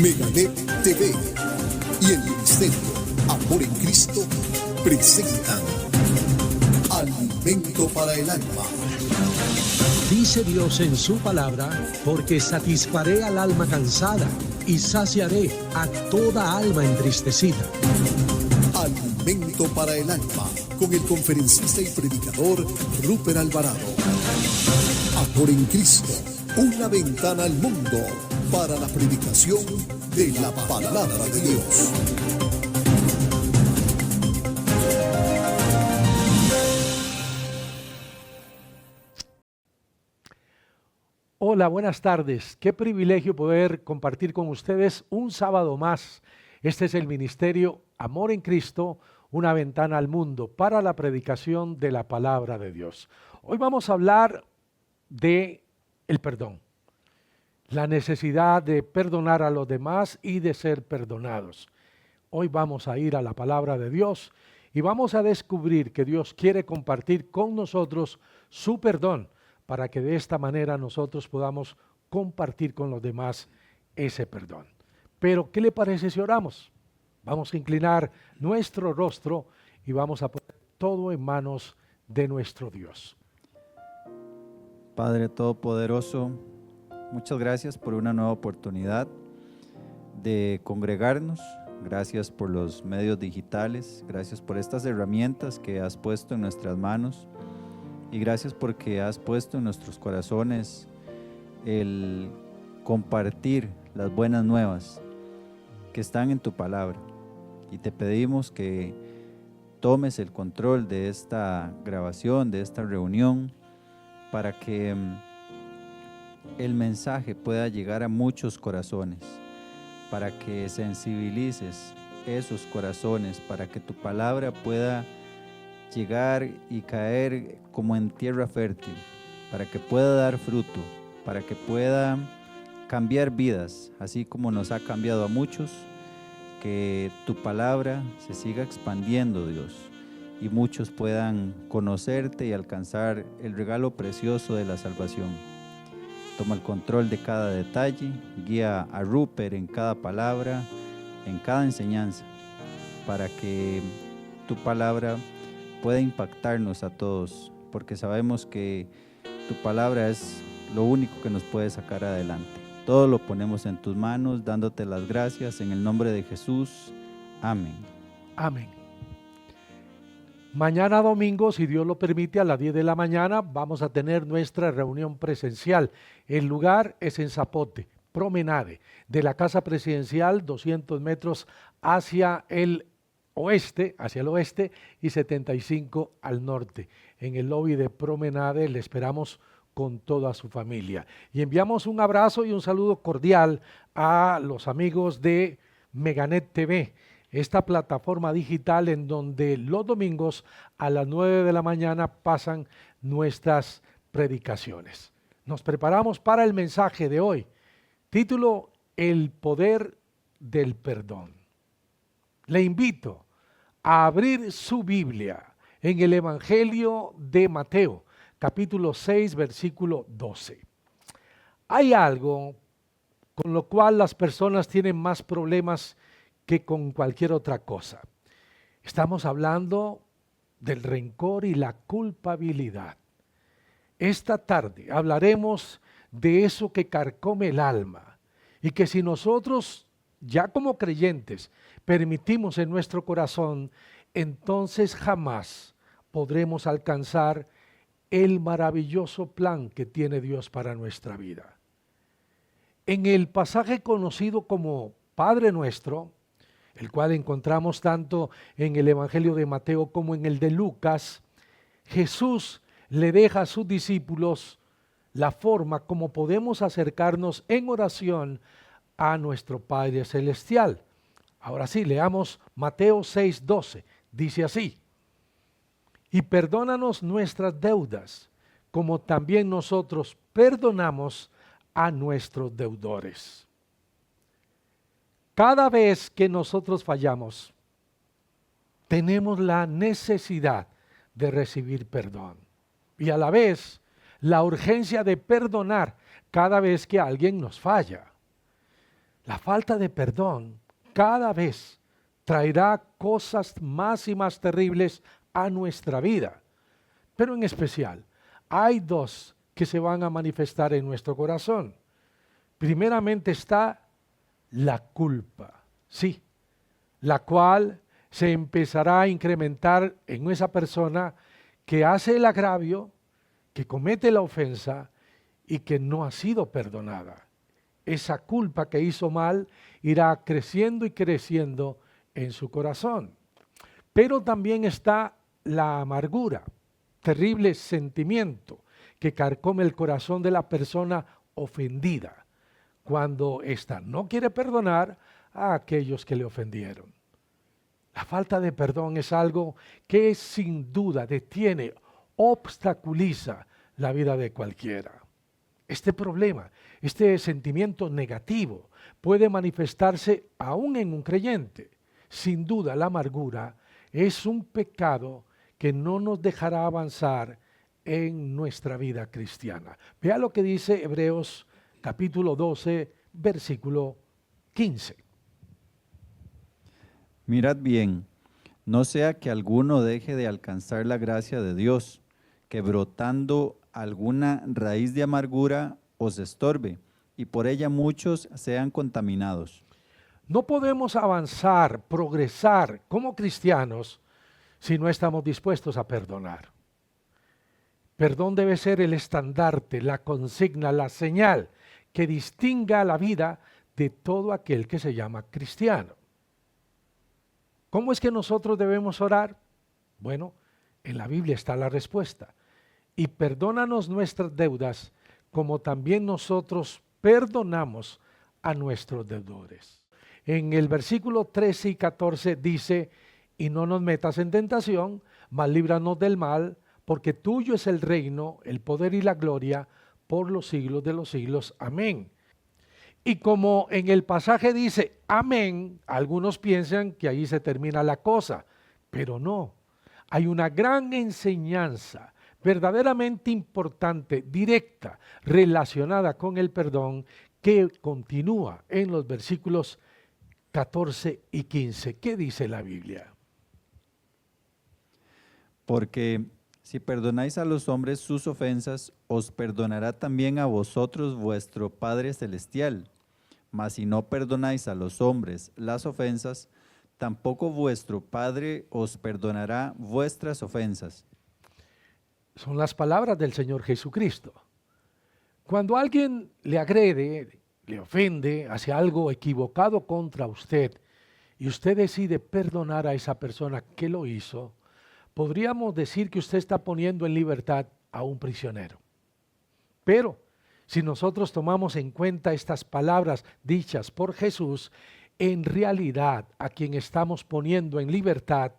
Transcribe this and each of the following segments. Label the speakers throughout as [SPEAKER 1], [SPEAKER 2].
[SPEAKER 1] Meganet TV y el Ministerio Amor en Cristo presentan Alimento para el Alma.
[SPEAKER 2] Dice Dios en su palabra, porque satisfaré al alma cansada y saciaré a toda alma entristecida.
[SPEAKER 1] Alimento para el Alma, con el conferencista y predicador Rupert Alvarado. Amor en Cristo, una ventana al mundo para la predicación de la palabra de Dios.
[SPEAKER 2] Hola, buenas tardes. Qué privilegio poder compartir con ustedes un sábado más. Este es el Ministerio Amor en Cristo, una ventana al mundo para la predicación de la palabra de Dios. Hoy vamos a hablar de el perdón, la necesidad de perdonar a los demás y de ser perdonados. Hoy vamos a ir a la palabra de Dios y vamos a descubrir que Dios quiere compartir con nosotros su perdón, para que de esta manera nosotros podamos compartir con los demás ese perdón. Pero, ¿qué le parece si oramos? Vamos a inclinar nuestro rostro y vamos a poner todo en manos de nuestro Dios.
[SPEAKER 3] Padre Todopoderoso, muchas gracias por una nueva oportunidad de congregarnos. Gracias por los medios digitales, gracias por estas herramientas que has puesto en nuestras manos. Y gracias porque has puesto en nuestros corazones el compartir las buenas nuevas que están en tu palabra. Y te pedimos que tomes el control de esta grabación, de esta reunión, para que el mensaje pueda llegar a muchos corazones, para que sensibilices esos corazones, para que tu palabra pueda llegar y caer como en tierra fértil, para que pueda dar fruto, para que pueda cambiar vidas, así como nos ha cambiado a muchos. Que tu palabra se siga expandiendo, Dios, y muchos puedan conocerte y alcanzar el regalo precioso de la salvación. Toma el control de cada detalle, guía a Rupert en cada palabra, en cada enseñanza, para que tu palabra pueda impactarnos a todos, porque sabemos que tu palabra es lo único que nos puede sacar adelante. Todo lo ponemos en tus manos, dándote las gracias en el nombre de Jesús. Amén.
[SPEAKER 2] Amén. Mañana domingo, si Dios lo permite, a las 10 de la mañana vamos a tener nuestra reunión presencial. El lugar es en Zapote, Promenade, de la Casa Presidencial, 200 metros hacia el oeste y 75 al norte. En el lobby de Promenade le esperamos con toda su familia. Y enviamos un abrazo y un saludo cordial a los amigos de Meganet TV, esta plataforma digital en donde los domingos a las 9 de la mañana pasan nuestras predicaciones. Nos preparamos para el mensaje de hoy. Título: El poder del perdón. Le invito a abrir su Biblia en el Evangelio de Mateo, capítulo 6, versículo 12. Hay algo con lo cual las personas tienen más problemas que con cualquier otra cosa. Estamos hablando del rencor y la culpabilidad. Esta tarde hablaremos de eso que carcome el alma y que si nosotros, ya como creyentes, permitimos en nuestro corazón, entonces jamás podremos alcanzar el maravilloso plan que tiene Dios para nuestra vida. En el pasaje conocido como Padre Nuestro, el cual encontramos tanto en el Evangelio de Mateo como en el de Lucas, Jesús le deja a sus discípulos la forma como podemos acercarnos en oración a nuestro Padre Celestial. Ahora sí, leamos Mateo 6:12. Dice así: y perdónanos nuestras deudas, como también nosotros perdonamos a nuestros deudores. Cada vez que nosotros fallamos, tenemos la necesidad de recibir perdón y a la vez la urgencia de perdonar cada vez que alguien nos falla. La falta de perdón cada vez traerá cosas más y más terribles a nuestra vida. Pero en especial, hay dos que se van a manifestar en nuestro corazón. Primeramente está la culpa, sí, la cual se empezará a incrementar en esa persona que hace el agravio, que comete la ofensa y que no ha sido perdonada. Esa culpa que hizo mal irá creciendo y creciendo en su corazón. Pero también está la amargura, terrible sentimiento que carcome el corazón de la persona ofendida, cuando ésta no quiere perdonar a aquellos que le ofendieron. La falta de perdón es algo que sin duda detiene, obstaculiza la vida de cualquiera. Este problema, este sentimiento negativo puede manifestarse aún en un creyente. Sin duda, la amargura es un pecado que no nos dejará avanzar en nuestra vida cristiana. Vea lo que dice Hebreos capítulo 12, versículo 15.
[SPEAKER 3] Mirad bien, no sea que alguno deje de alcanzar la gracia de Dios, que brotando alguna raíz de amargura os estorbe, y por ella muchos sean contaminados.
[SPEAKER 2] No podemos avanzar, progresar como cristianos si no estamos dispuestos a perdonar. Perdón debe ser el estandarte, la consigna, la señal que distinga la vida de todo aquel que se llama cristiano. ¿Cómo es que nosotros debemos orar? Bueno, en la Biblia está la respuesta. Y perdónanos nuestras deudas, como también nosotros perdonamos a nuestros deudores. En el versículo 13 y 14 dice, y no nos metas en tentación, mas líbranos del mal, porque tuyo es el reino, el poder y la gloria, por los siglos de los siglos. Amén. Y como en el pasaje dice, amén, algunos piensan que ahí se termina la cosa, pero no. Hay una gran enseñanza verdaderamente importante, directa, relacionada con el perdón, que continúa en los versículos 14 y 15. ¿Qué dice la Biblia?
[SPEAKER 3] Porque si perdonáis a los hombres sus ofensas, os perdonará también a vosotros vuestro Padre Celestial. Mas si no perdonáis a los hombres las ofensas, tampoco vuestro Padre os perdonará vuestras ofensas.
[SPEAKER 2] Son las palabras del Señor Jesucristo. Cuando alguien le agrede, le ofende, hace algo equivocado contra usted, y usted decide perdonar a esa persona que lo hizo, podríamos decir que usted está poniendo en libertad a un prisionero. Pero si nosotros tomamos en cuenta estas palabras dichas por Jesús, en realidad a quien estamos poniendo en libertad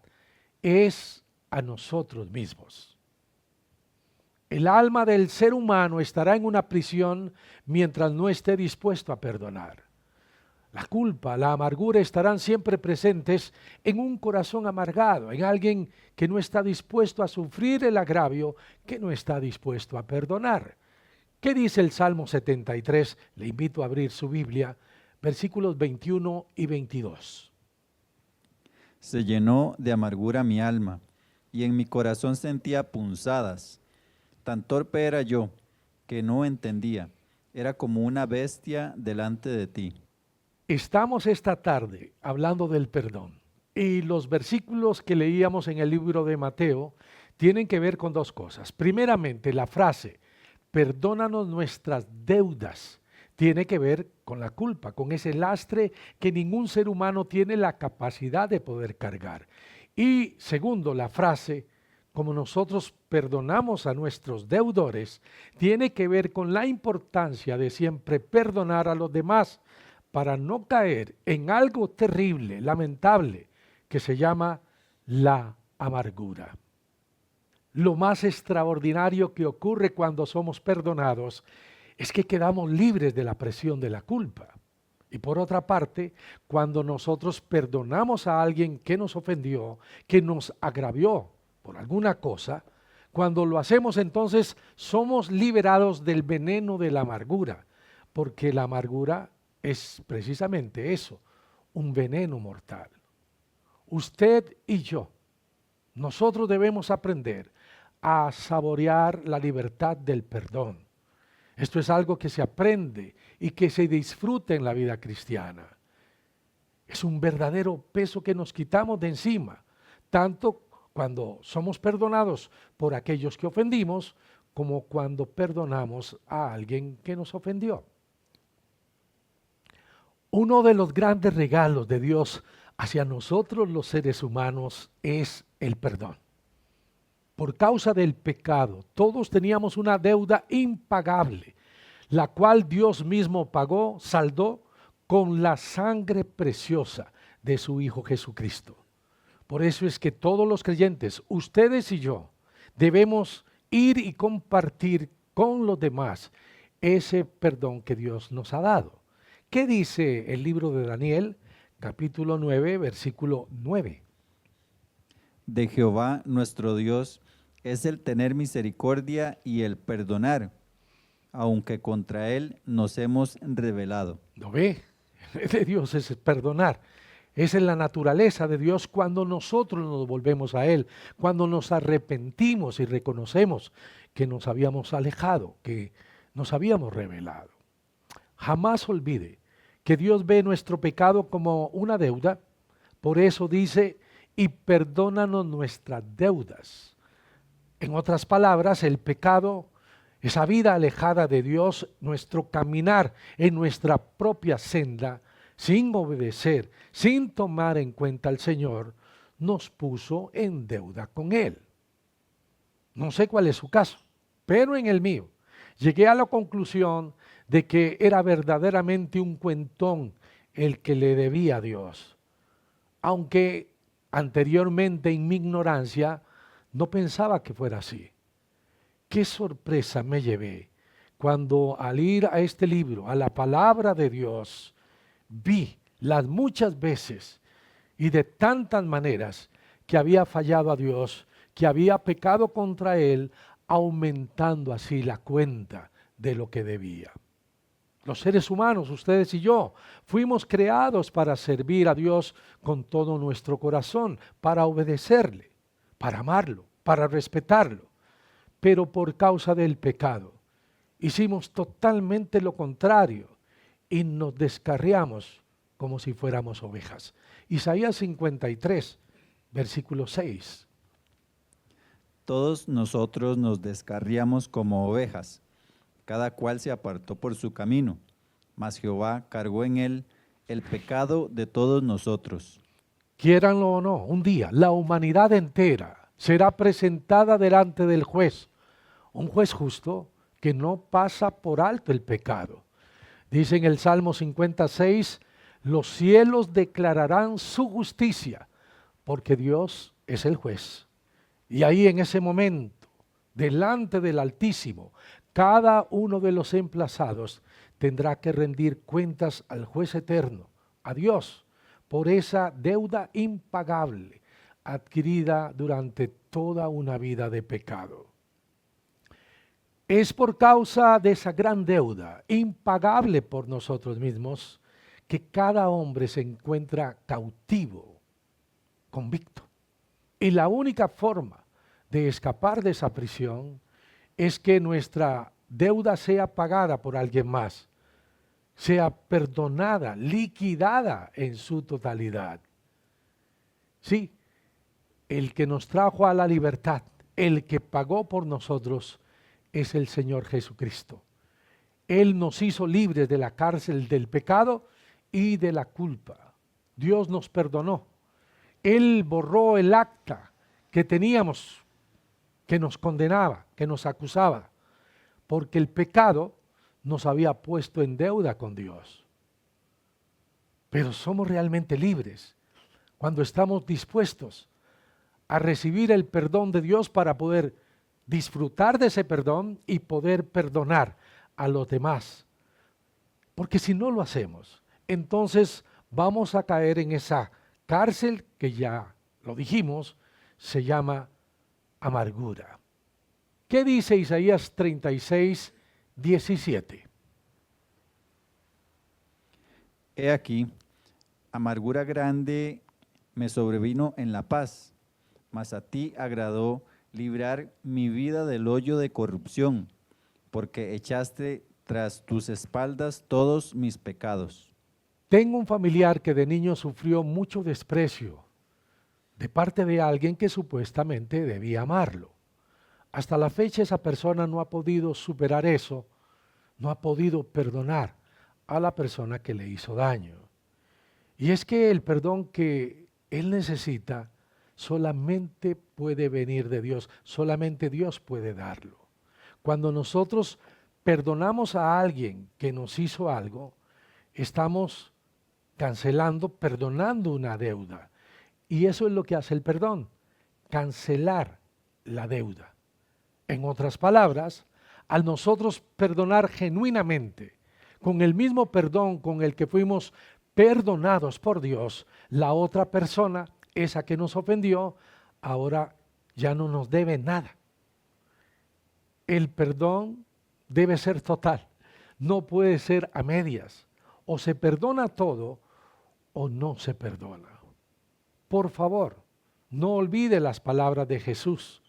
[SPEAKER 2] es a nosotros mismos. El alma del ser humano estará en una prisión mientras no esté dispuesto a perdonar. La culpa, la amargura estarán siempre presentes en un corazón amargado, en alguien que no está dispuesto a sufrir el agravio, que no está dispuesto a perdonar. ¿Qué dice el Salmo 73? Le invito a abrir su Biblia, versículos 21 y 22.
[SPEAKER 3] Se llenó de amargura mi alma, y en mi corazón sentía punzadas. Tan torpe era yo, que no entendía. Era como una bestia delante de ti.
[SPEAKER 2] Estamos esta tarde hablando del perdón. Y los versículos que leíamos en el libro de Mateo tienen que ver con dos cosas. Primeramente, la frase, perdónanos nuestras deudas, tiene que ver con la culpa, con ese lastre que ningún ser humano tiene la capacidad de poder cargar. Y segundo, la frase, como nosotros perdonamos a nuestros deudores, tiene que ver con la importancia de siempre perdonar a los demás para no caer en algo terrible, lamentable, que se llama la amargura. Lo más extraordinario que ocurre cuando somos perdonados es que quedamos libres de la presión de la culpa. Y por otra parte, cuando nosotros perdonamos a alguien que nos ofendió, que nos agravió por alguna cosa, cuando lo hacemos entonces somos liberados del veneno de la amargura, porque la amargura es precisamente eso, un veneno mortal. Usted y yo, nosotros debemos aprender a saborear la libertad del perdón. Esto es algo que se aprende y que se disfruta en la vida cristiana. Es un verdadero peso que nos quitamos de encima, tanto cuando somos perdonados por aquellos que ofendimos, como cuando perdonamos a alguien que nos ofendió. Uno de los grandes regalos de Dios hacia nosotros los seres humanos es el perdón. Por causa del pecado, todos teníamos una deuda impagable, la cual Dios mismo pagó, saldó con la sangre preciosa de su Hijo Jesucristo. Por eso es que todos los creyentes, ustedes y yo, debemos ir y compartir con los demás ese perdón que Dios nos ha dado. ¿Qué dice el libro de Daniel, capítulo 9, versículo 9?
[SPEAKER 3] De Jehová nuestro Dios es el tener misericordia y el perdonar, aunque contra Él nos hemos rebelado.
[SPEAKER 2] ¿Lo ve? De Dios es perdonar. Esa es la naturaleza de Dios cuando nosotros nos volvemos a Él, cuando nos arrepentimos y reconocemos que nos habíamos alejado, que nos habíamos rebelado. Jamás olvide que Dios ve nuestro pecado como una deuda, por eso dice, y perdónanos nuestras deudas. En otras palabras, el pecado, esa vida alejada de Dios, nuestro caminar en nuestra propia senda, sin obedecer, sin tomar en cuenta al Señor, nos puso en deuda con Él. No sé cuál es su caso, pero en el mío llegué a la conclusión de que era verdaderamente un cuentón el que le debía a Dios. Aunque anteriormente en mi ignorancia no pensaba que fuera así. Qué sorpresa me llevé cuando al ir a este libro, a la palabra de Dios, vi las muchas veces y de tantas maneras que había fallado a Dios, que había pecado contra Él, aumentando así la cuenta de lo que debía. Los seres humanos, ustedes y yo, fuimos creados para servir a Dios con todo nuestro corazón, para obedecerle, para amarlo, para respetarlo. Pero por causa del pecado, hicimos totalmente lo contrario y nos descarriamos como si fuéramos ovejas. Isaías 53, versículo 6.
[SPEAKER 3] Todos nosotros nos descarriamos como ovejas, cada cual se apartó por su camino, mas Jehová cargó en él el pecado de todos nosotros.
[SPEAKER 2] Quiéranlo o no, un día la humanidad entera será presentada delante del juez, un juez justo que no pasa por alto el pecado. Dice en el Salmo 56, los cielos declararán su justicia, porque Dios es el juez. Y ahí en ese momento, delante del Altísimo, cada uno de los emplazados tendrá que rendir cuentas al juez eterno, a Dios, por esa deuda impagable adquirida durante toda una vida de pecado. Es por causa de esa gran deuda, impagable por nosotros mismos, que cada hombre se encuentra cautivo, convicto. Y la única forma de escapar de esa prisión es que nuestra deuda sea pagada por alguien más, sea perdonada, liquidada en su totalidad. Sí, el que nos trajo a la libertad, el que pagó por nosotros, es el Señor Jesucristo. Él nos hizo libres de la cárcel del pecado y de la culpa. Dios nos perdonó. Él borró el acta que teníamos, que nos condenaba, que nos acusaba, porque el pecado nos había puesto en deuda con Dios. Pero somos realmente libres cuando estamos dispuestos a recibir el perdón de Dios para poder disfrutar de ese perdón y poder perdonar a los demás. Porque si no lo hacemos, entonces vamos a caer en esa cárcel que ya lo dijimos, se llama amargura. ¿Qué dice Isaías 36, 17?
[SPEAKER 3] He aquí, amargura grande me sobrevino en la paz, mas a ti agradó librar mi vida del hoyo de corrupción, porque echaste tras tus espaldas todos mis pecados.
[SPEAKER 2] Tengo un familiar que de niño sufrió mucho desprecio de parte de alguien que supuestamente debía amarlo. Hasta la fecha esa persona no ha podido superar eso, no ha podido perdonar a la persona que le hizo daño. Y es que el perdón que él necesita solamente puede venir de Dios, solamente Dios puede darlo. Cuando nosotros perdonamos a alguien que nos hizo algo, estamos cancelando, perdonando una deuda. Y eso es lo que hace el perdón, cancelar la deuda. En otras palabras, al nosotros perdonar genuinamente, con el mismo perdón con el que fuimos perdonados por Dios, la otra persona, esa que nos ofendió, ahora ya no nos debe nada. El perdón debe ser total, no puede ser a medias. O se perdona todo o no se perdona. Por favor, no olvide las palabras de Jesús.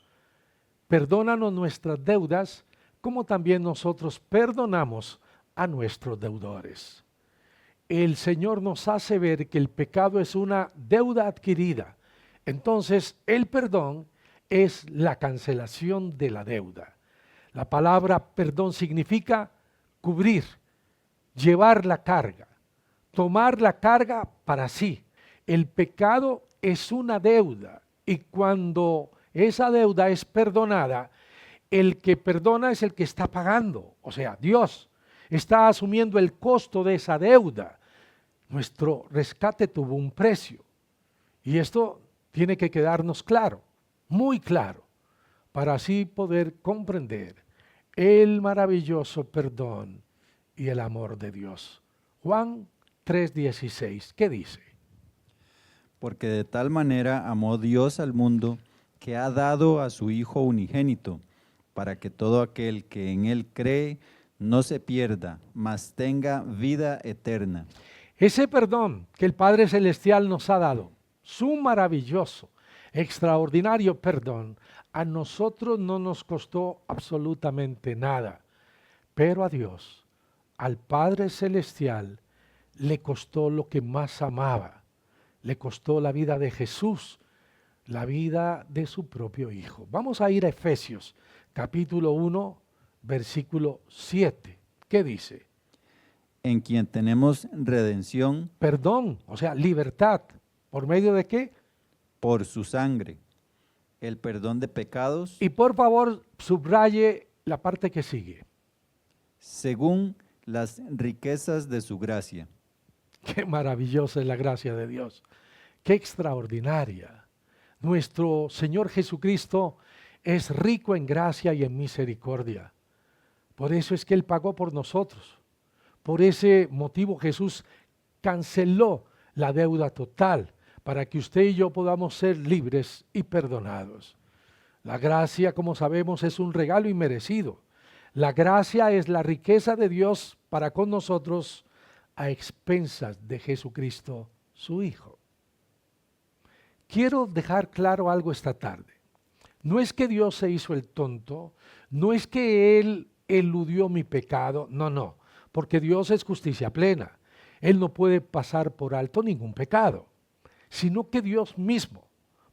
[SPEAKER 2] Perdónanos nuestras deudas, como también nosotros perdonamos a nuestros deudores. El Señor nos hace ver que el pecado es una deuda adquirida. Entonces, el perdón es la cancelación de la deuda. La palabra perdón significa cubrir, llevar la carga, tomar la carga para sí. El pecado es una deuda y cuando esa deuda es perdonada, el que perdona es el que está pagando, o sea, Dios está asumiendo el costo de esa deuda. Nuestro rescate tuvo un precio y esto tiene que quedarnos claro, muy claro, para así poder comprender el maravilloso perdón y el amor de Dios. Juan 3:16, ¿qué dice?
[SPEAKER 3] Porque de tal manera amó Dios al mundo, que ha dado a su Hijo unigénito, para que todo aquel que en Él cree no se pierda, mas tenga vida eterna.
[SPEAKER 2] Ese perdón que el Padre Celestial nos ha dado, su maravilloso, extraordinario perdón, a nosotros no nos costó absolutamente nada, pero a Dios, al Padre Celestial, le costó lo que más amaba, le costó la vida de Jesús, la vida de su propio Hijo. Vamos a ir a Efesios, capítulo 1, versículo 7. ¿Qué dice?
[SPEAKER 3] En quien tenemos redención
[SPEAKER 2] Perdón, o sea, libertad. ¿Por medio de qué?
[SPEAKER 3] por su sangre, el perdón de pecados,
[SPEAKER 2] Y por favor, subraye la parte que sigue.
[SPEAKER 3] según las riquezas de su gracia.
[SPEAKER 2] Qué maravillosa es la gracia de Dios. Qué extraordinaria. Nuestro Señor Jesucristo es rico en gracia y en misericordia. Por eso es que Él pagó por nosotros. Por ese motivo Jesús canceló la deuda total para que usted y yo podamos ser libres y perdonados. La gracia, como sabemos, es un regalo inmerecido. La gracia es la riqueza de Dios para con nosotros a expensas de Jesucristo, su Hijo. Quiero dejar claro algo esta tarde. No es que Dios se hizo el tonto, no es que Él eludió mi pecado, no, porque Dios es justicia plena. Él no puede pasar por alto ningún pecado, sino que Dios mismo,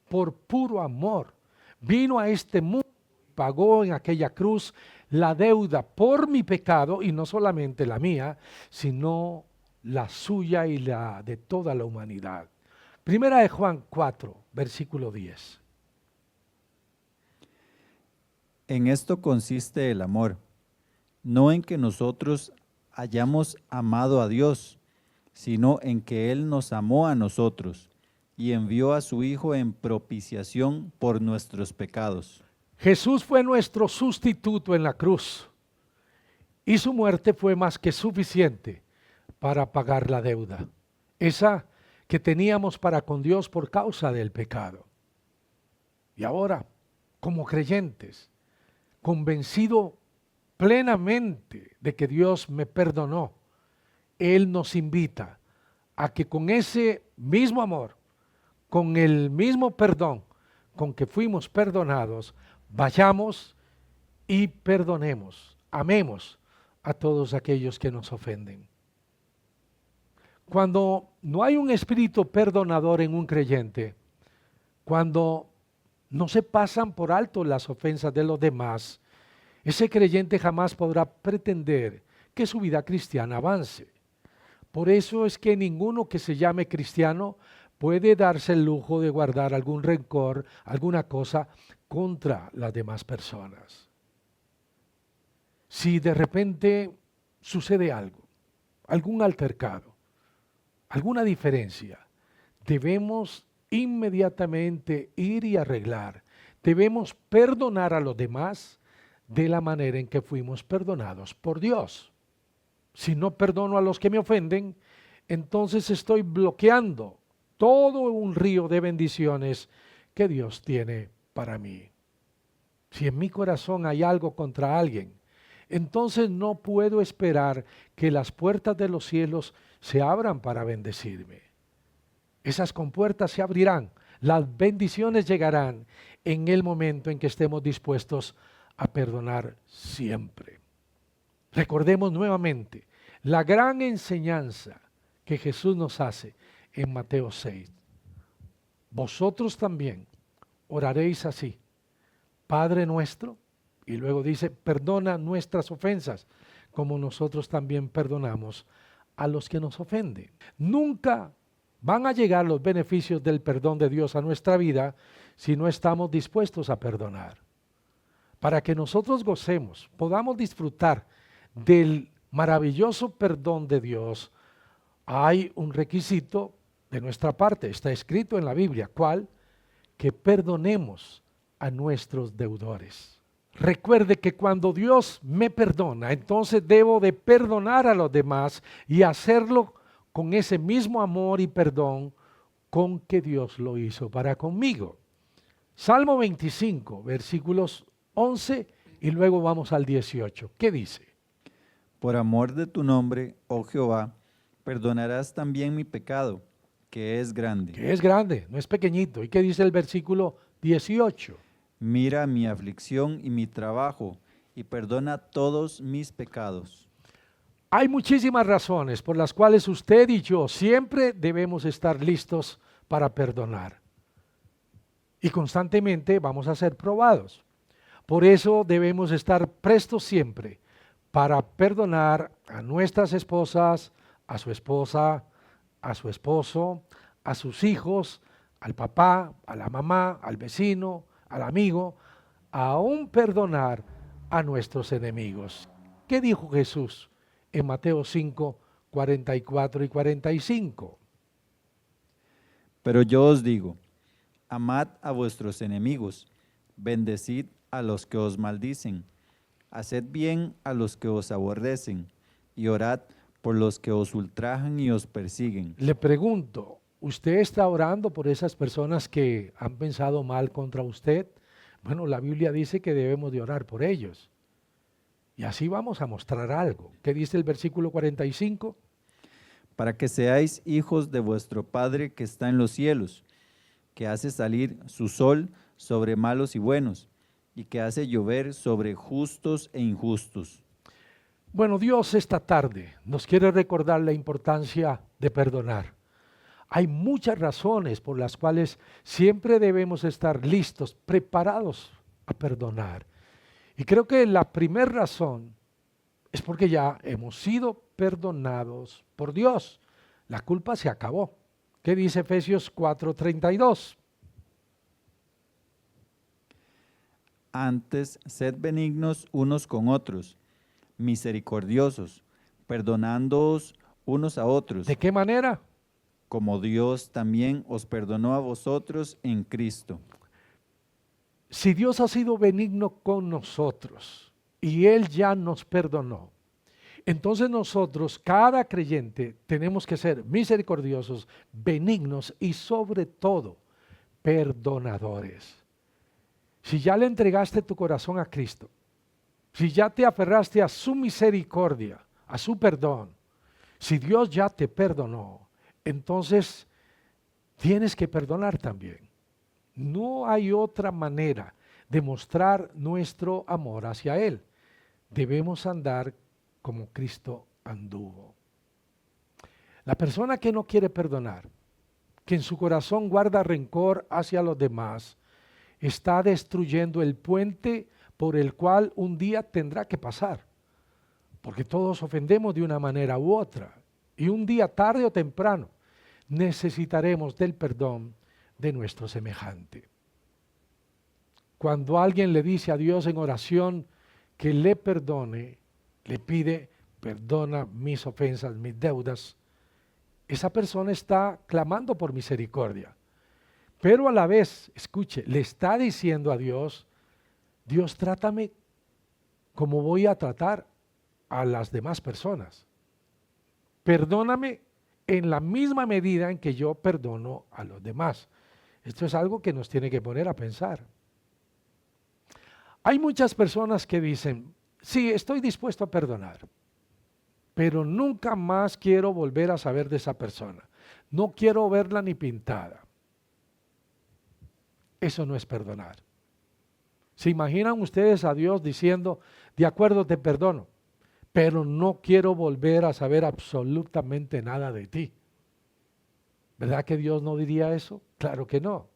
[SPEAKER 2] por puro amor, vino a este mundo, pagó en aquella cruz la deuda por mi pecado, y no solamente la mía, sino la suya y la de toda la humanidad. Primera de Juan 4, versículo 10.
[SPEAKER 3] En esto consiste el amor, no en que nosotros hayamos amado a Dios, sino en que Él nos amó a nosotros y envió a su Hijo en propiciación por nuestros pecados.
[SPEAKER 2] Jesús fue nuestro sustituto en la cruz y su muerte fue más que suficiente para pagar la deuda, esa que teníamos para con Dios por causa del pecado. Y ahora, como creyentes, convencido plenamente de que Dios me perdonó, Él nos invita a que con ese mismo amor, con el mismo perdón con que fuimos perdonados, vayamos y perdonemos, amemos a todos aquellos que nos ofenden. Cuando no hay un espíritu perdonador en un creyente, cuando no se pasan por alto las ofensas de los demás, ese creyente jamás podrá pretender que su vida cristiana avance. Por eso es que ninguno que se llame cristiano puede darse el lujo de guardar algún rencor, alguna cosa contra las demás personas. Si de repente sucede algo, algún altercado, alguna diferencia, debemos inmediatamente ir y arreglar. Debemos perdonar a los demás de la manera en que fuimos perdonados por Dios. Si no perdono a los que me ofenden, entonces estoy bloqueando todo un río de bendiciones que Dios tiene para mí. Si en mi corazón hay algo contra alguien, entonces no puedo esperar que las puertas de los cielos se abran para bendecirme. Esas compuertas se abrirán, las bendiciones llegarán en el momento en que estemos dispuestos a perdonar siempre. Recordemos nuevamente la gran enseñanza que Jesús nos hace en Mateo 6. Vosotros también oraréis así: Padre nuestro, y luego dice, perdona nuestras ofensas, como nosotros también perdonamos a los que nos ofenden. Nunca van a llegar los beneficios del perdón de Dios a nuestra vida si no estamos dispuestos a perdonar. Para que nosotros gocemos, podamos disfrutar del maravilloso perdón de Dios, hay un requisito de nuestra parte, está escrito en la Biblia. ¿Cuál? Que perdonemos a nuestros deudores. Recuerde que cuando Dios me perdona, entonces debo de perdonar a los demás y hacerlo con ese mismo amor y perdón con que Dios lo hizo para conmigo. Salmo 25, versículos 11 y luego vamos al 18. ¿Qué dice?
[SPEAKER 3] Por amor de tu nombre, oh Jehová, perdonarás también mi pecado, que es grande.
[SPEAKER 2] Que es grande, no es pequeñito. ¿Y qué dice el versículo 18?
[SPEAKER 3] Mira mi aflicción y mi trabajo, y perdona todos mis pecados.
[SPEAKER 2] Hay muchísimas razones por las cuales usted y yo siempre debemos estar listos para perdonar. Y constantemente vamos a ser probados. Por eso debemos estar prestos siempre para perdonar a nuestras esposas, a su esposa, a su esposo, a sus hijos, al papá, a la mamá, al vecino, al amigo, aún perdonar a nuestros enemigos. ¿Qué dijo Jesús en Mateo 5, 44 y 45?
[SPEAKER 3] Pero yo os digo, amad a vuestros enemigos, bendecid a los que os maldicen, haced bien a los que os aborrecen, y orad por los que os ultrajan y os persiguen.
[SPEAKER 2] Le pregunto, ¿usted está orando por esas personas que han pensado mal contra usted? Bueno, la Biblia dice que debemos de orar por ellos. Y así vamos a mostrar algo. ¿Qué dice el versículo 45?
[SPEAKER 3] Para que seáis hijos de vuestro Padre que está en los cielos, que hace salir su sol sobre malos y buenos, y que hace llover sobre justos e injustos.
[SPEAKER 2] Bueno, Dios esta tarde nos quiere recordar la importancia de perdonar. Hay muchas razones por las cuales siempre debemos estar listos, preparados a perdonar. Y creo que la primera razón es porque ya hemos sido perdonados por Dios. La culpa se acabó. ¿Qué dice Efesios 4:32?
[SPEAKER 3] Antes, sed benignos unos con otros, misericordiosos, perdonándoos unos a otros,
[SPEAKER 2] ¿De qué manera?
[SPEAKER 3] como Dios también os perdonó a vosotros en Cristo.
[SPEAKER 2] Si Dios ha sido benigno con nosotros y Él ya nos perdonó, entonces nosotros, cada creyente, tenemos que ser misericordiosos, benignos y sobre todo perdonadores. Si ya le entregaste tu corazón a Cristo, si ya te aferraste a su misericordia, a su perdón, si Dios ya te perdonó, entonces tienes que perdonar también. No hay otra manera de mostrar nuestro amor hacia Él. Debemos andar como Cristo anduvo. La persona que no quiere perdonar, que en su corazón guarda rencor hacia los demás, está destruyendo el puente por el cual un día tendrá que pasar. Porque todos ofendemos de una manera u otra. Y un día, tarde o temprano, necesitaremos del perdón de nuestro semejante. Cuando alguien le dice a Dios en oración que le perdone, le pide, perdona mis ofensas, mis deudas, esa persona está clamando por misericordia. Pero a la vez, escuche, le está diciendo a Dios, Dios, trátame como voy a tratar a las demás personas. Perdóname en la misma medida en que yo perdono a los demás. Esto es algo que nos tiene que poner a pensar. Hay muchas personas que dicen, sí, estoy dispuesto a perdonar, pero nunca más quiero volver a saber de esa persona. No quiero verla ni pintada. Eso no es perdonar. ¿Se imaginan ustedes a Dios diciendo, de acuerdo, te perdono, pero no quiero volver a saber absolutamente nada de ti? ¿Verdad que Dios no diría eso? Claro que no.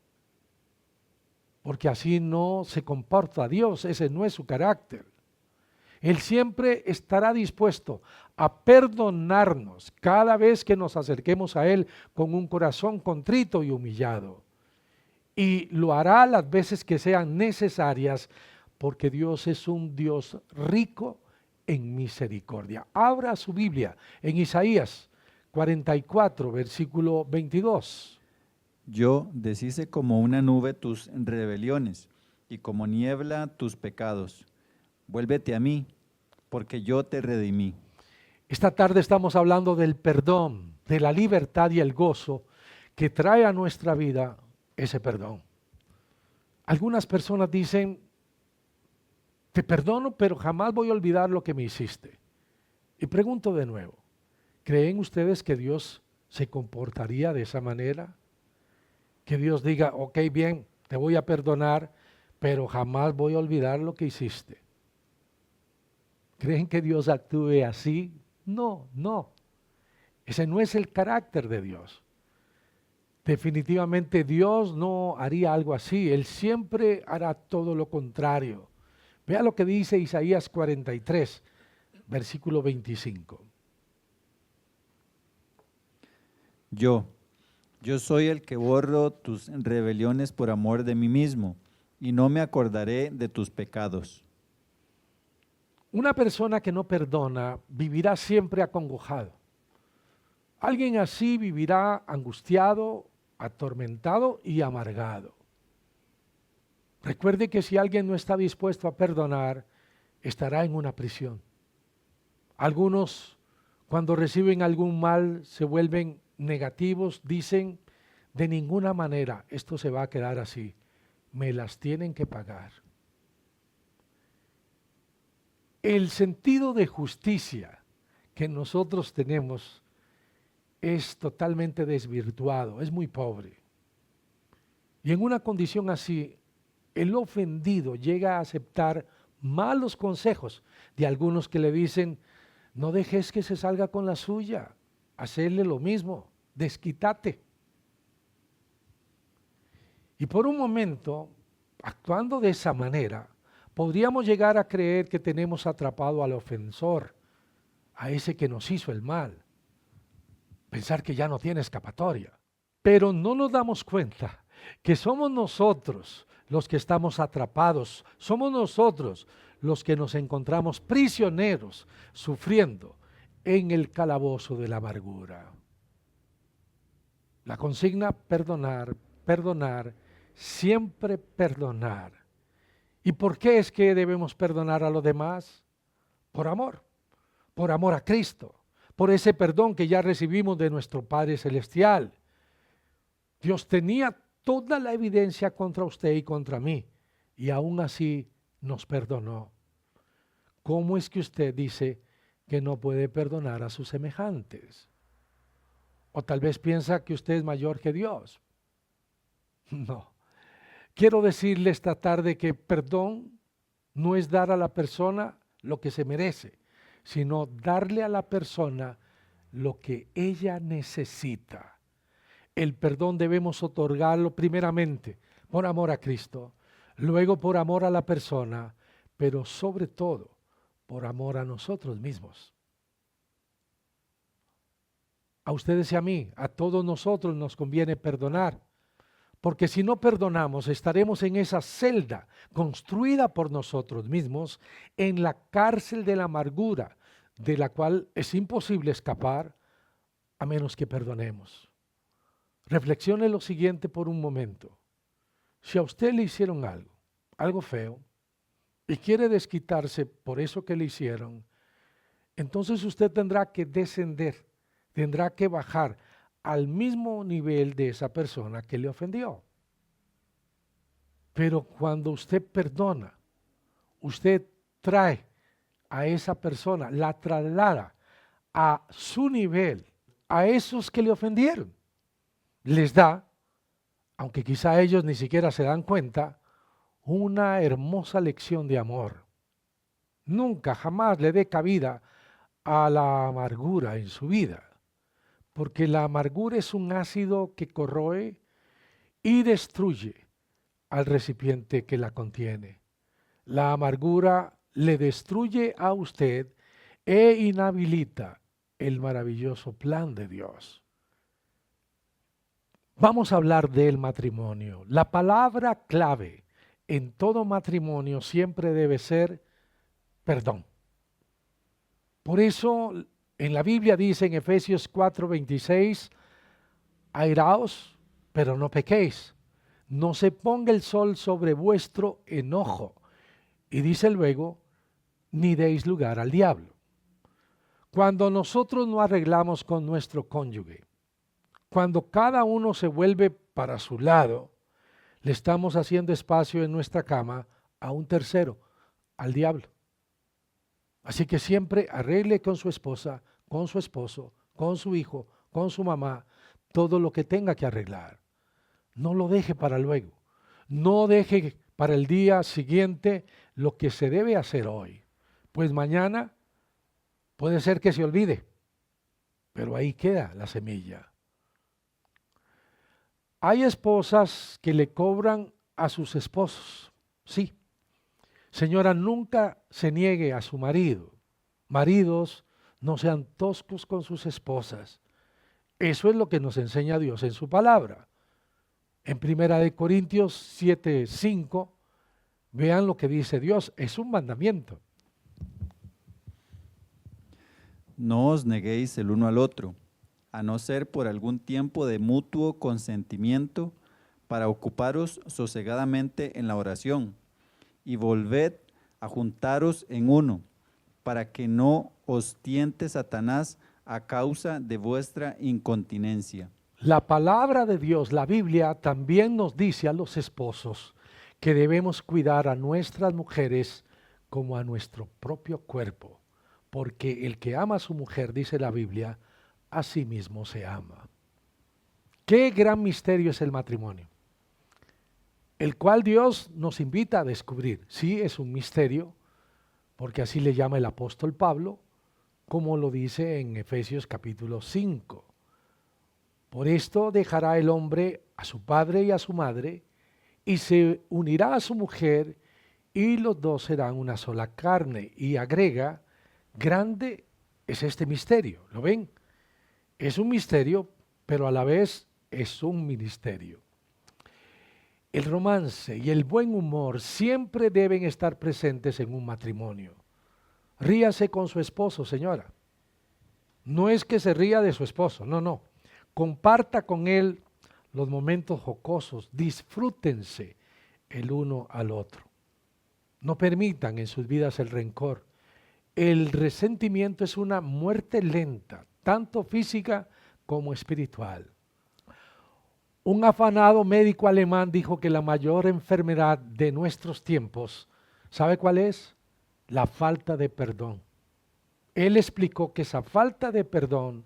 [SPEAKER 2] Porque así no se comporta Dios, ese no es su carácter. Él siempre estará dispuesto a perdonarnos cada vez que nos acerquemos a Él con un corazón contrito y humillado. Y lo hará las veces que sean necesarias, porque Dios es un Dios rico en misericordia. Abra su Biblia en Isaías 44, versículo 22.
[SPEAKER 3] Yo deshice como una nube tus rebeliones y como niebla tus pecados. Vuélvete a mí, porque yo te redimí.
[SPEAKER 2] Esta tarde estamos hablando del perdón, de la libertad y el gozo que trae a nuestra vida ese perdón. Algunas personas dicen, te perdono, pero jamás voy a olvidar lo que me hiciste. Y pregunto de nuevo, ¿creen ustedes que Dios se comportaría de esa manera? Que Dios diga, ok, bien, te voy a perdonar, pero jamás voy a olvidar lo que hiciste. ¿Creen que Dios actúe así? No, no. Ese no es el carácter de Dios. Definitivamente Dios no haría algo así. Él siempre hará todo lo contrario. Vea lo que dice Isaías 43, versículo 25.
[SPEAKER 3] Yo soy el que borro tus rebeliones por amor de mí mismo, y no me acordaré de tus pecados.
[SPEAKER 2] Una persona que no perdona vivirá siempre acongojado. Alguien así vivirá angustiado, atormentado y amargado. Recuerde que si alguien no está dispuesto a perdonar, estará en una prisión. Algunos, cuando reciben algún mal, se vuelven negativos, dicen, de ninguna manera esto se va a quedar así, me las tienen que pagar. El sentido de justicia que nosotros tenemos es totalmente desvirtuado, es muy pobre. Y en una condición así, el ofendido llega a aceptar malos consejos de algunos que le dicen, no dejes que se salga con la suya, hacerle lo mismo, desquítate. Y por un momento, actuando de esa manera, podríamos llegar a creer que tenemos atrapado al ofensor, a ese que nos hizo el mal. Pensar que ya no tiene escapatoria. Pero no nos damos cuenta que somos nosotros los que estamos atrapados, somos nosotros los que nos encontramos prisioneros, sufriendo en el calabozo de la amargura. La consigna, perdonar, perdonar, siempre perdonar. ¿Y por qué es que debemos perdonar a los demás? Por amor a Cristo, por ese perdón que ya recibimos de nuestro Padre Celestial. Dios tenía toda la evidencia contra usted y contra mí, y aún así nos perdonó. ¿Cómo es que usted dice que no puede perdonar a sus semejantes? O tal vez piensa que usted es mayor que Dios. No. Quiero decirle esta tarde que perdón no es dar a la persona lo que se merece, sino darle a la persona lo que ella necesita. El perdón debemos otorgarlo primeramente por amor a Cristo, luego por amor a la persona, pero sobre todo por amor a nosotros mismos. A ustedes y a mí, a todos nosotros nos conviene perdonar, porque si no perdonamos estaremos en esa celda construida por nosotros mismos, en la cárcel de la amargura, de la cual es imposible escapar a menos que perdonemos. Reflexione lo siguiente por un momento. Si a usted le hicieron algo feo, y quiere desquitarse por eso que le hicieron, entonces usted tendrá que descender, tendrá que bajar al mismo nivel de esa persona que le ofendió. Pero cuando usted perdona, usted trae a esa persona, la traslada a su nivel, a esos que le ofendieron. Les da, aunque quizá ellos ni siquiera se dan cuenta, una hermosa lección de amor. Nunca, jamás le dé cabida a la amargura en su vida, porque la amargura es un ácido que corroe y destruye al recipiente que la contiene. La amargura le destruye a usted e inhabilita el maravilloso plan de Dios. Vamos a hablar del matrimonio. La palabra clave en todo matrimonio siempre debe ser perdón. Por eso en la Biblia dice en Efesios 4:26, airaos, pero no pequéis, no se ponga el sol sobre vuestro enojo. Y dice luego, ni deis lugar al diablo. Cuando nosotros no arreglamos con nuestro cónyuge, cuando cada uno se vuelve para su lado, le estamos haciendo espacio en nuestra cama a un tercero, al diablo. Así que siempre arregle con su esposa, con su esposo, con su hijo, con su mamá, todo lo que tenga que arreglar. No lo deje para luego. No deje para el día siguiente lo que se debe hacer hoy. Pues mañana puede ser que se olvide, pero ahí queda la semilla. Hay esposas que le cobran a sus esposos. Sí. Señora, nunca se niegue a su marido. Maridos, no sean toscos con sus esposas. Eso es lo que nos enseña Dios en su palabra. En 1 Corintios 7:5, vean lo que dice Dios. Es un mandamiento.
[SPEAKER 3] No os neguéis el uno al otro, a no ser por algún tiempo de mutuo consentimiento, para ocuparos sosegadamente en la oración, y volved a juntaros en uno, para que no os tiente Satanás a causa de vuestra incontinencia.
[SPEAKER 2] La palabra de Dios, la Biblia, también nos dice a los esposos que debemos cuidar a nuestras mujeres como a nuestro propio cuerpo, porque el que ama a su mujer, dice la Biblia, a sí mismo se ama. Qué gran misterio es el matrimonio, el cual Dios nos invita a descubrir. Sí, es un misterio, porque así le llama el apóstol Pablo, como lo dice en Efesios capítulo 5. Por esto dejará el hombre a su padre y a su madre, y se unirá a su mujer, y los dos serán una sola carne. Y agrega, grande es este misterio. ¿Lo ven? Es un misterio, pero a la vez es un ministerio. El romance y el buen humor siempre deben estar presentes en un matrimonio. Ríase con su esposo, señora. No es que se ría de su esposo, no. Comparta con él los momentos jocosos, disfrútense el uno al otro. No permitan en sus vidas el rencor. El resentimiento es una muerte lenta, tanto física como espiritual. Un afanado médico alemán dijo que la mayor enfermedad de nuestros tiempos, ¿sabe cuál es? La falta de perdón. Él explicó que esa falta de perdón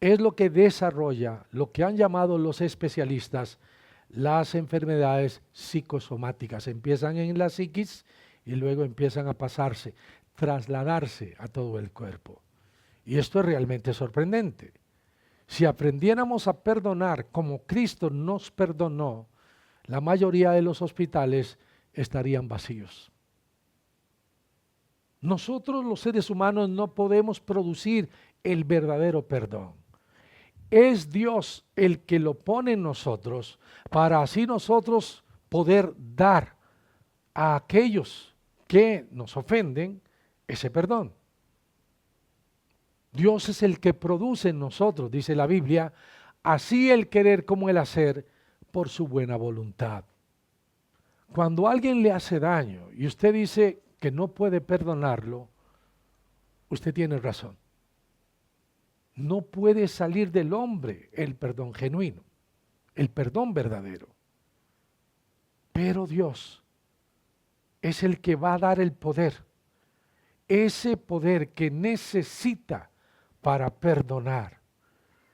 [SPEAKER 2] es lo que desarrolla lo que han llamado los especialistas las enfermedades psicosomáticas. Empiezan en la psiquis y luego empiezan a pasarse, trasladarse a todo el cuerpo. Y esto es realmente sorprendente. Si aprendiéramos a perdonar como Cristo nos perdonó, la mayoría de los hospitales estarían vacíos. Nosotros los seres humanos no podemos producir el verdadero perdón. Es Dios el que lo pone en nosotros para así nosotros poder dar a aquellos que nos ofenden ese perdón. Dios es el que produce en nosotros, dice la Biblia, así el querer como el hacer por su buena voluntad. Cuando alguien le hace daño y usted dice que no puede perdonarlo, usted tiene razón. No puede salir del hombre el perdón genuino, el perdón verdadero. Pero Dios es el que va a dar el poder, ese poder que necesita para perdonar,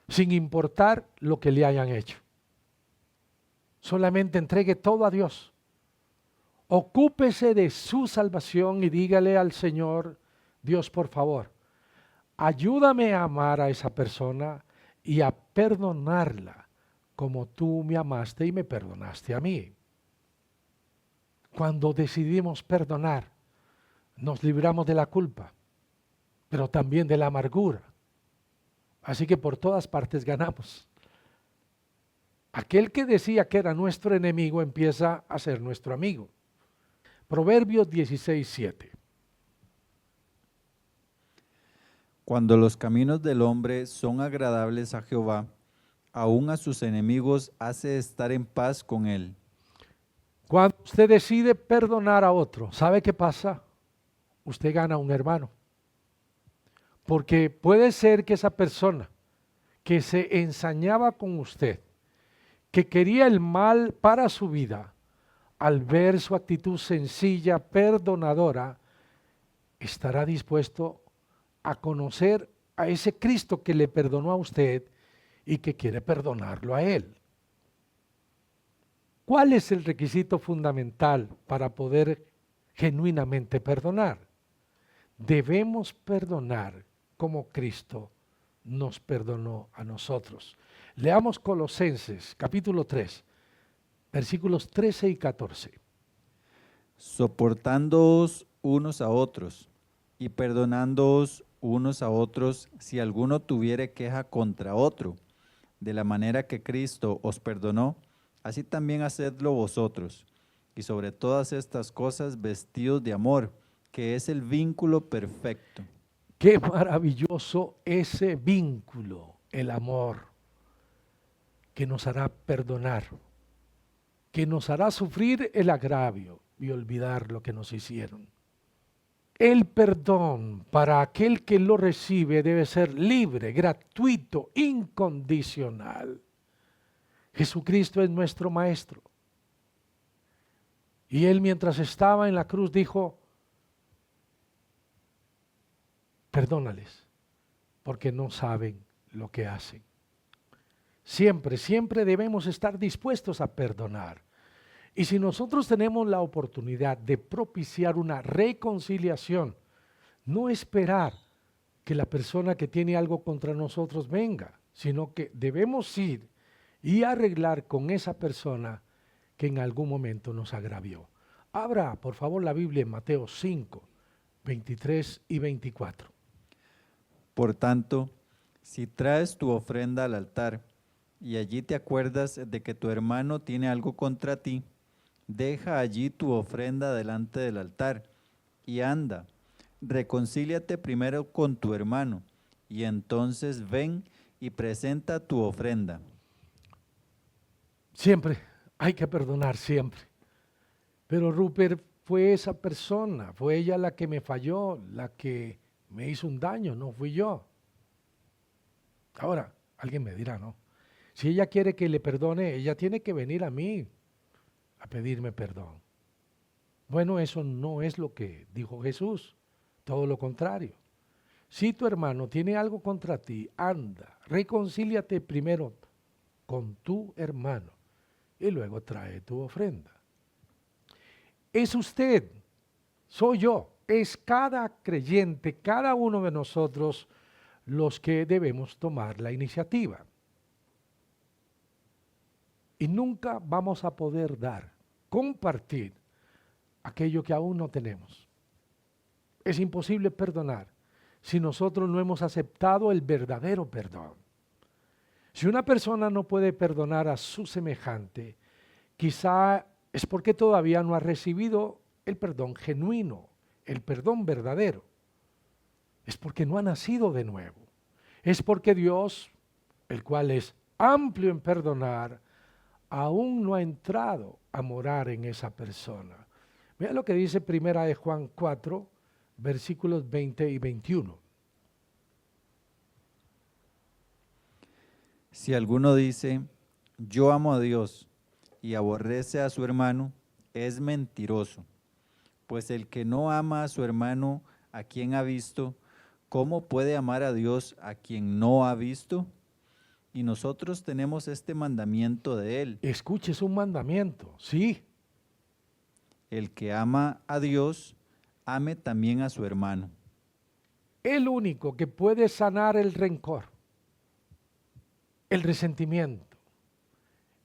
[SPEAKER 2] sin importar lo que le hayan hecho. Solamente entregue todo a Dios. Ocúpese de su salvación y dígale al Señor, Dios, por favor, ayúdame a amar a esa persona y a perdonarla como tú me amaste y me perdonaste a mí. Cuando decidimos perdonar, nos libramos de la culpa, pero también de la amargura. Así que por todas partes ganamos. Aquel que decía que era nuestro enemigo empieza a ser nuestro amigo. Proverbios 16:7.
[SPEAKER 3] Cuando los caminos del hombre son agradables a Jehová, aún a sus enemigos hace estar en paz con él.
[SPEAKER 2] Cuando usted decide perdonar a otro, ¿sabe qué pasa? Usted gana un hermano. Porque puede ser que esa persona que se ensañaba con usted, que quería el mal para su vida, al ver su actitud sencilla, perdonadora, estará dispuesto a conocer a ese Cristo que le perdonó a usted y que quiere perdonarlo a él. ¿Cuál es el requisito fundamental para poder genuinamente perdonar? Debemos perdonar como Cristo nos perdonó a nosotros. Leamos Colosenses capítulo 3, versículos 13 y 14.
[SPEAKER 3] Soportándoos unos a otros y perdonándoos unos a otros si alguno tuviere queja contra otro, de la manera que Cristo os perdonó, así también hacedlo vosotros. Y sobre todas estas cosas vestidos de amor, que es el vínculo perfecto.
[SPEAKER 2] Qué maravilloso ese vínculo, el amor, que nos hará perdonar, que nos hará sufrir el agravio y olvidar lo que nos hicieron. El perdón para aquel que lo recibe debe ser libre, gratuito, incondicional. Jesucristo es nuestro Maestro. Y Él mientras estaba en la cruz dijo, perdónales, porque no saben lo que hacen. Siempre, siempre debemos estar dispuestos a perdonar. Y si nosotros tenemos la oportunidad de propiciar una reconciliación, no esperar que la persona que tiene algo contra nosotros venga, sino que debemos ir y arreglar con esa persona que en algún momento nos agravió. Abra, por favor, la Biblia en Mateo 5, 23 y 24.
[SPEAKER 3] Por tanto, si traes tu ofrenda al altar y allí te acuerdas de que tu hermano tiene algo contra ti, deja allí tu ofrenda delante del altar y anda, reconcíliate primero con tu hermano y entonces ven y presenta tu ofrenda.
[SPEAKER 2] Siempre hay que perdonar, siempre. Pero Rupert fue esa persona, fue ella la que me falló, la que me hizo un daño, no fui yo. Ahora, alguien me dirá, no. Si ella quiere que le perdone, ella tiene que venir a mí a pedirme perdón. Bueno, eso no es lo que dijo Jesús, todo lo contrario. Si tu hermano tiene algo contra ti, anda, reconcíliate primero con tu hermano y luego trae tu ofrenda. Es usted, soy yo, es cada creyente, cada uno de nosotros los que debemos tomar la iniciativa. Y nunca vamos a poder dar, compartir aquello que aún no tenemos. Es imposible perdonar si nosotros no hemos aceptado el verdadero perdón. Si una persona no puede perdonar a su semejante, quizá es porque todavía no ha recibido el perdón genuino, el perdón verdadero. Es porque no ha nacido de nuevo. Es porque Dios, el cual es amplio en perdonar, aún no ha entrado a morar en esa persona. Vea lo que dice Primera de Juan 4, versículos 20 y 21.
[SPEAKER 3] Si alguno dice, yo amo a Dios y aborrece a su hermano, es mentiroso. Pues el que no ama a su hermano, a quien ha visto, ¿cómo puede amar a Dios a quien no ha visto? Y nosotros tenemos este mandamiento de Él.
[SPEAKER 2] Escuche, es un mandamiento, sí.
[SPEAKER 3] El que ama a Dios, ame también a su hermano.
[SPEAKER 2] El único que puede sanar el rencor, el resentimiento,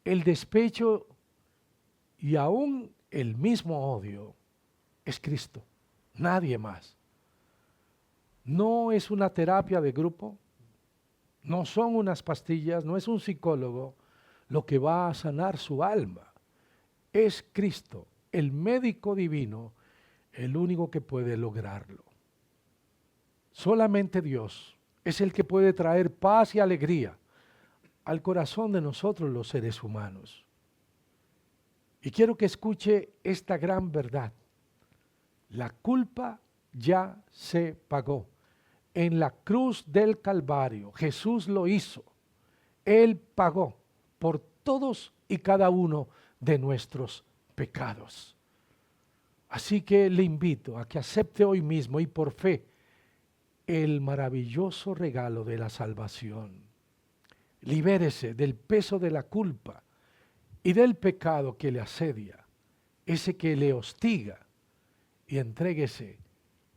[SPEAKER 2] el despecho y aún el mismo odio es Cristo, nadie más. No es una terapia de grupo, no son unas pastillas, no es un psicólogo lo que va a sanar su alma. Es Cristo, el médico divino, el único que puede lograrlo. Solamente Dios es el que puede traer paz y alegría al corazón de nosotros los seres humanos. Y quiero que escuche esta gran verdad. La culpa ya se pagó. En la cruz del Calvario, Jesús lo hizo. Él pagó por todos y cada uno de nuestros pecados. Así que le invito a que acepte hoy mismo y por fe el maravilloso regalo de la salvación. Libérese del peso de la culpa y del pecado que le asedia, ese que le hostiga, y entréguese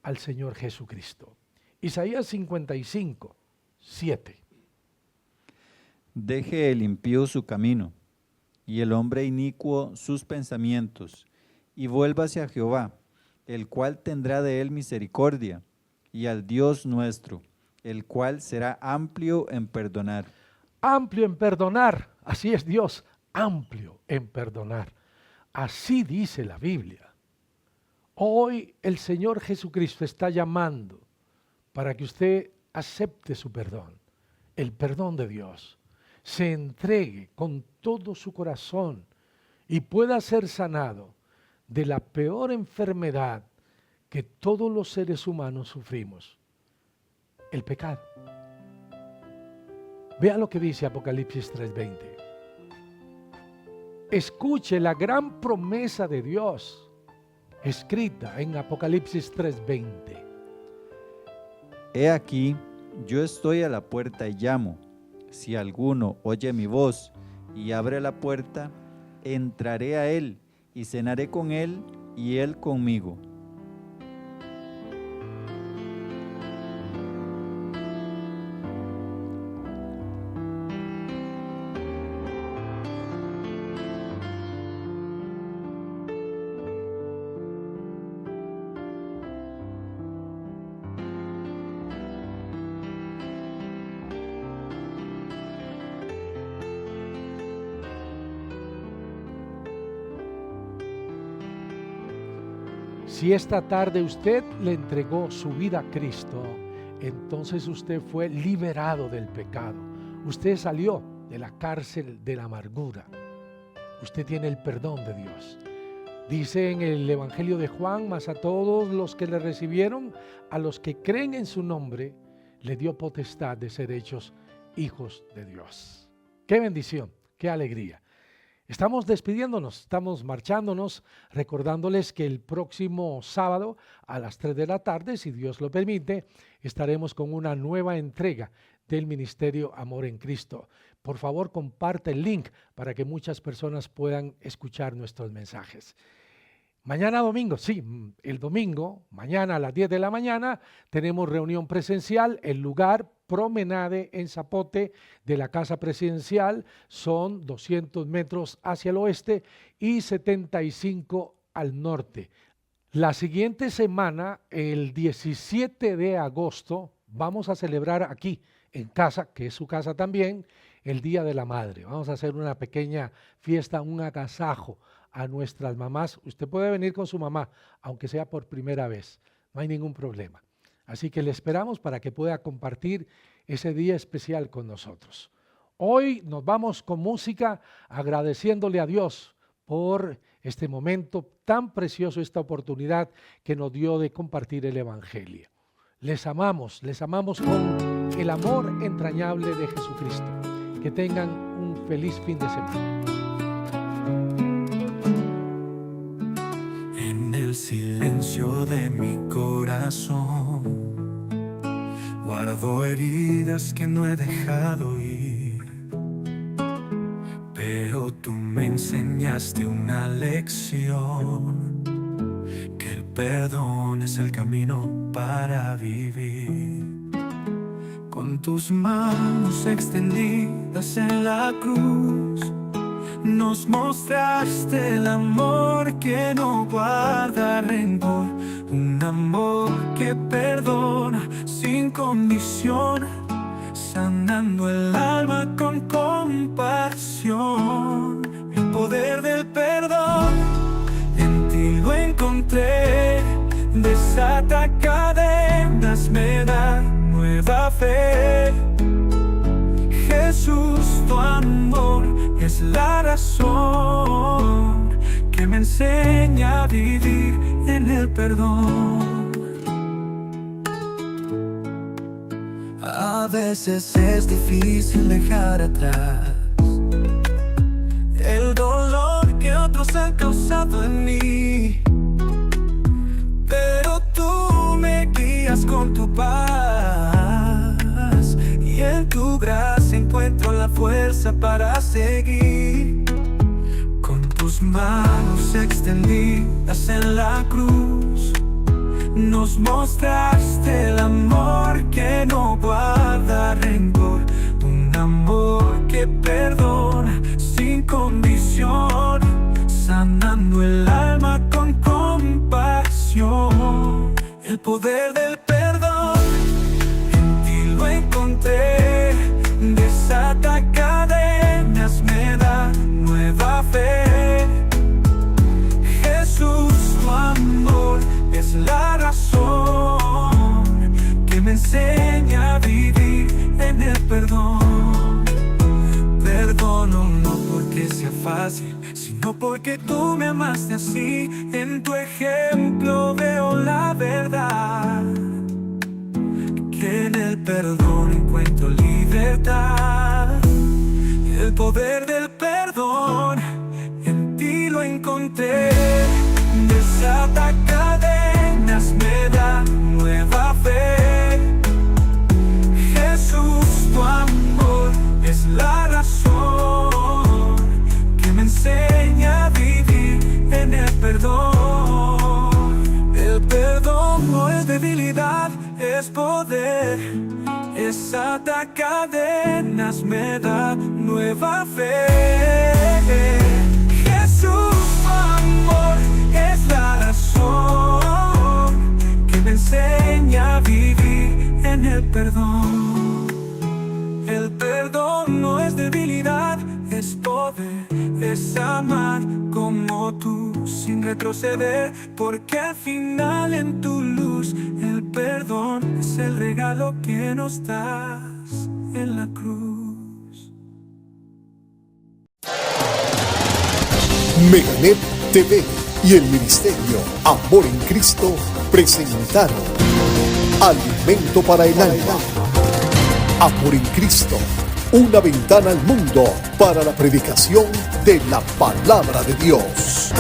[SPEAKER 2] al Señor Jesucristo. Isaías 55, 7.
[SPEAKER 3] Deje el impío su camino, y el hombre inicuo sus pensamientos, y vuélvase a Jehová, el cual tendrá de él misericordia, y al Dios nuestro, el cual será amplio en perdonar.
[SPEAKER 2] Amplio en perdonar, así es Dios, amplio en perdonar. Así dice la Biblia. Hoy el Señor Jesucristo está llamando para que usted acepte su perdón, el perdón de Dios, se entregue con todo su corazón y pueda ser sanado de la peor enfermedad que todos los seres humanos sufrimos, el pecado. Vea lo que dice Apocalipsis 3:20. Escuche la gran promesa de Dios escrita en Apocalipsis 3:20.
[SPEAKER 3] He aquí, yo estoy a la puerta y llamo. Si alguno oye mi voz y abre la puerta, entraré a él y cenaré con él y él conmigo.
[SPEAKER 2] Si esta tarde usted le entregó su vida a Cristo, entonces usted fue liberado del pecado. Usted salió de la cárcel de la amargura. Usted tiene el perdón de Dios. Dice en el Evangelio de Juan, mas a todos los que le recibieron, a los que creen en su nombre, le dio potestad de ser hechos hijos de Dios. ¡Qué bendición! ¡Qué alegría! Estamos despidiéndonos, estamos marchándonos, recordándoles que el próximo sábado a las 3 de la tarde, si Dios lo permite, estaremos con una nueva entrega del Ministerio Amor en Cristo. Por favor, comparte el link para que muchas personas puedan escuchar nuestros mensajes. Mañana domingo, sí, el domingo, mañana a las 10 de la mañana, tenemos reunión presencial, el lugar Promenade en Zapote de la Casa Presidencial, son 200 metros hacia el oeste y 75 al norte. La siguiente semana, el 17 de agosto, vamos a celebrar aquí en casa, que es su casa también, el Día de la Madre. Vamos a hacer una pequeña fiesta, un agasajo a nuestras mamás. Usted puede venir con su mamá, aunque sea por primera vez, no hay ningún problema. Así que le esperamos para que pueda compartir ese día especial con nosotros. Hoy nos vamos con música agradeciéndole a Dios por este momento tan precioso, esta oportunidad que nos dio de compartir el Evangelio. Les amamos con el amor entrañable de Jesucristo. Que tengan un feliz fin de semana.
[SPEAKER 4] En el silencio de mi corazón guardo heridas que no he dejado ir, pero tú me enseñaste una lección, que el perdón es el camino para vivir. Con tus manos extendidas en la cruz nos mostraste el amor que no guarda rencor, un amor que perdona sin condición, sanando el alma con compasión. El poder del perdón en ti lo encontré, desata cadenas, me da nueva fe. Jesús, tu amor es la razón que me enseña a vivir en el perdón. A veces es difícil dejar atrás el dolor que otros han causado en mí, pero tú me guías con tu paz y en tu gracia encuentro la fuerza para seguir. Con tus manos extendidas en la cruz nos mostraste el amor que no guarda rencor, un amor que perdona sin condición, sanando el alma con compasión. El poder del perdón en ti lo encontré, desata cadenas, me da nueva fe. Jesús, tu amor es la razón que me enseña a vivir en el perdón. Perdono no porque sea fácil, sino porque tú me amaste así. En tu ejemplo veo la verdad, que en el perdón encuentro libertad. El poder del perdón en ti lo encontré, desata cadenas, me da nueva fe. Jesús, tu amor es la razón que me enseña a vivir en el perdón. El perdón no es debilidad, es poder. Desata cadenas, me da nueva fe. Jesús, tu amor es la razón que me enseña a vivir en el perdón. El perdón no es debilidad, es poder, es amar como tú sin retroceder, porque al final en tu luz el perdón es el regalo que nos das en la cruz.
[SPEAKER 1] Meganet TV y el Ministerio Amor en Cristo presentaron Alimento para el Alma. Amor en Cristo, una ventana al mundo para la predicación de la palabra de Dios.